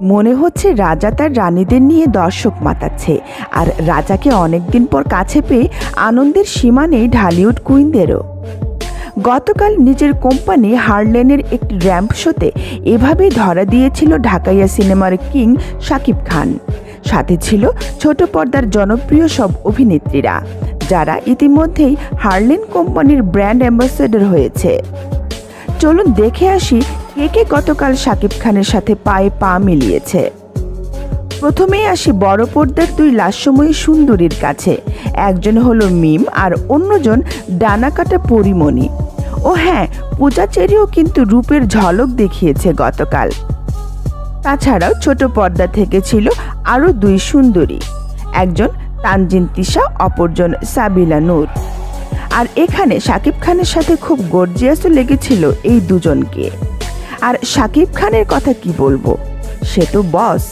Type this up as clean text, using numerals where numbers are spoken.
মনে হচ্ছে রাজা তার রানীদের নিয়ে দর্শক মাতাচ্ছে, আর রাজাকে অনেকদিন পর কাছে পেয়ে আনন্দের সীমা নেই ঢালিউড কুইনদেরও। গতকাল নিজের কোম্পানি হারলেনের একটি র্যাম্প শোতে এভাবেই ধরা দিয়েছিল ঢাকাইয়া সিনেমার কিং শাকিব খান। সাথে ছিল ছোট পর্দার জনপ্রিয় সব অভিনেত্রীরা, যারা ইতিমধ্যেই হারলেন কোম্পানির ব্র্যান্ড অ্যাম্বাসেডর হয়েছে। চলুন দেখে আসি কে কে গতকাল শাকিব খানের সাথে পায়ে পা মিলিয়েছে। প্রথমেই আসি বড় পর্দার দুই লাস্যময়ী সুন্দরীর কাছে। একজন হলো মিম আর অন্যজন ডানাকাটা পরিমণি। ও হ্যাঁ, পূজা চেরিও কিন্তু রূপের ঝলক দেখিয়েছে গতকাল। তাছাড়াও ছোট পর্দা থেকে ছিল আরও দুই সুন্দরী, একজন তানজিন তিশা, অপরজন সাবিলা নূর। আর এখানে শাকিব খানের সাথে খুব গর্জিয়াসও লেগেছিল এই দুজনকে। আর শাকিব খানের কথা কি বলবো, সে তো বস।